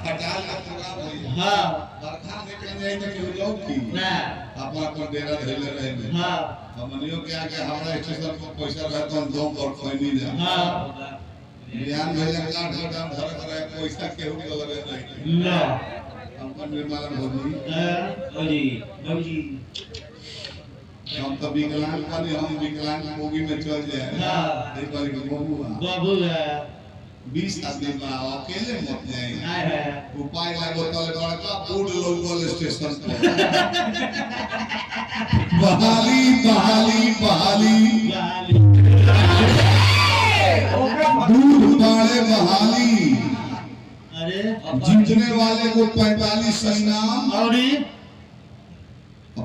खटाल का प्रोग्राम होई हां बरखा निकल जाए तो केहू लोग की ना अपन डेरा धइले रहे हां हमनियो के आके हमरा स्टेशन पर पैसा रहे तो हम दो पर कोई नहीं जा हां बयान भेजा काट गोदाम धर करे पैसा केहू के लगे नहीं ना अपन निर्मला भौजी भौजी हम तो विकलांग बने हम विकलांग बोगी में चल जाए हां नहीं पर बाबू है 20 आदमी में अकेले मत जाए है उपाय लागो तले बड़का बोर्ड लोकल स्टेशन पर बहाली बहाली बहाली दूध पाड़े बहाली अरे जीतने वाले को 45 इनाम और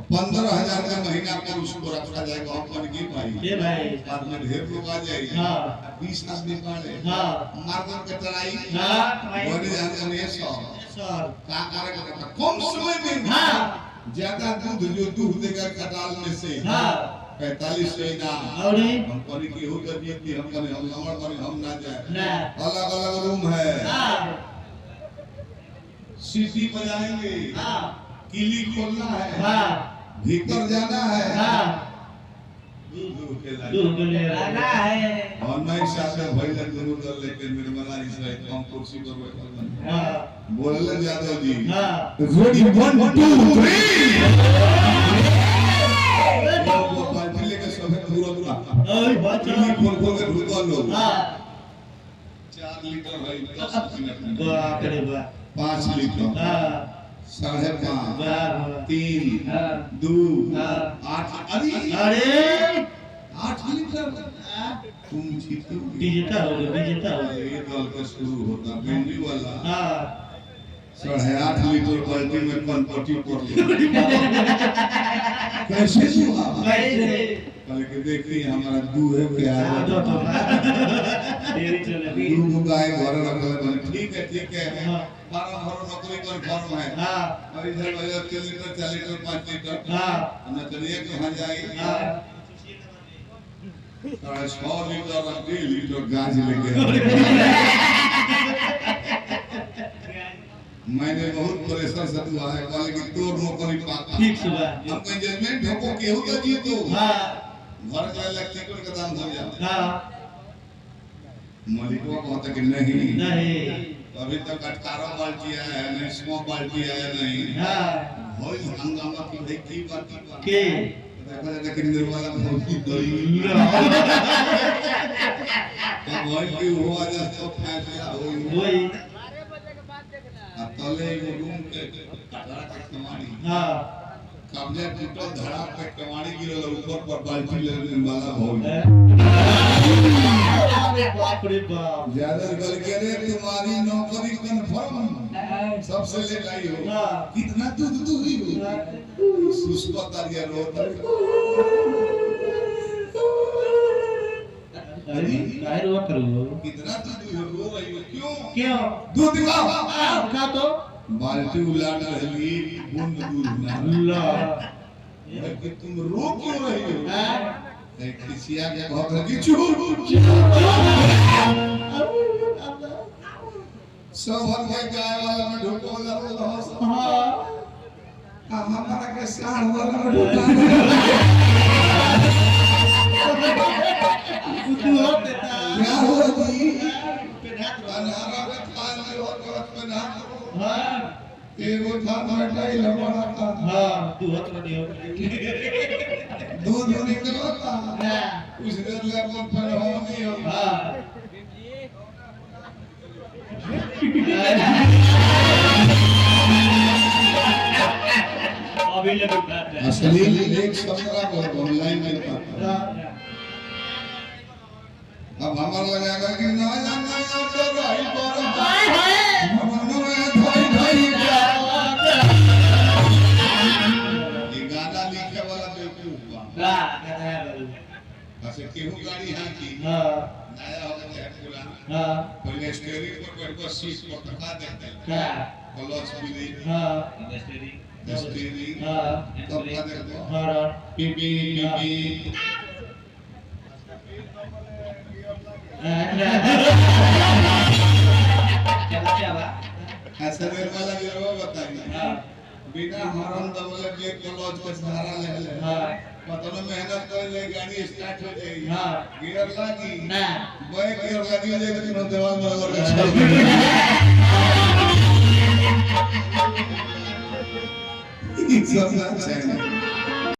15,000 का महीना पर उसको रखा जाएगा अपन की भाई ये भाई बाद में ढेर लोग आ जाएंगे हां 20 आदमी पाड़े हां मार्केट के तराई हां बने जाने ये सर का करेगा कम समय में हां ज्यादा दूध जो दूध देगा खटाल में से हां 45 इनाम और हम परी की हो गई कि हम कने हम नंबर पर हम ना जाए ना अलग अलग रूम है हां सीटी बजाएंगे हां किली खोलना है हां भीतर जाना है हां दूध के दूध ले आना है और मैं साथ में भाई लग जरूर कर लेकिन निर्मला इस रात हम कुर्सी पर बैठे हां बोलले यादव जी हां रेडी 1 2 3 वो पार्टी लेके सब पूरा पूरा ओए बात किली खोल खोल के ढुका लो हां 4 लीटर भाई 10 मिनट में बाप रे बाप 5 लीटर हां 5.5 वाह 3 हां 2 हां 8 अरे 8 लीटर तुम जीतोगे विजेता हो ये दल का शुरू होता भिंडी वाला हां 8.5 लीटर बाल्टी में कनपट्टी पर कैसे हुआ कैसे कल के देखिए हमारा दूध है क्या दो तो तेरी चले दूध गाय घर रखले बने ठीक है हां 12 भरो नौकरी कंफर्म है हां और इधर भैया 3 लीटर 4 लीटर 5 लीटर हां न तो एक कहां जाए हां 100 लीटर और 2 लीटर गाज लेके मैंने बहुत प्रेशर से दुआ है कल की तोर नौकरी पाता ठीक सुबह हम मैनेजमेंट ढोको केहू तो जीतो हां घर के इलेक्ट्रिकल का दाम हो जाए हां मलिकवा कहता कि नहीं नहीं अभी तक 18 बाल्टी आया है नहीं 100 बाल्टी आया नहीं हां होई हंगामा की भाई की बात के देखा जाता कि निर्मला भौजी दई तो भाई की हुआ जब तो फैसला होई वही तले रूम के कटरा के कमाड़ी हां कब्जे टूटल धड़ा पे कमाड़ी गिरल ऊपर पर बाल्टी ले निर्मला भौजी बाप रे बाप ज्यादा गल के रे तुम्हारी नौकरी कंफर्म सबसे ले लाई हो कितना दूध दूही हो सुस्पतारिया रोत अरे काय रो करो कितना दूध रो रही हो क्यों दूध दिखाओ खा तो बाल्टी उलाट रही बूंद दूध ना ला कि तुम रो क्यों रही हो हां किसिया के बहुत लगी चुप सब भर के गाय वाला में ढोको वाला हां हमारा के साढ़ वाला में ढोका तू हो देता क्या हुआ जी पेनात अनारा के थाल में और गलत में ना हां एगो थाल में टाई लबड़ा था हां तू हो तो नहीं हो दूध निकलता ना उस देर ले अपन पर हो नहीं हो हां अभी ले बैठा असली एक 17 को ऑनलाइन में पाता अब हमार लगाएगा कि ना जाना तो रही पर हाय हाय मन में धोई धोई ये गाना लिखे वाला बेवकूफ बा हां कहता है ऐसे केहू गाड़ी है कि हां नया हो गया है पूरा हां पहले स्टीयरिंग पर बैठ कर सीट पर टका देते हैं क्या क्लच मिली हां स्टीयरिंग हां तब का देखो हां पीपी पीपी चला क्या बा ऐसे निर्मला गिरवा बताई हां बिना हॉर्न दबले के क्लच के सहारा ले ले हां पतन मेहनत कर ले गाड़ी स्टार्ट हो जाई हां गियर लागी ना बैक गियर लगी जाए तो तीनों देवाल में लगा के चल ई सब ना चाहिए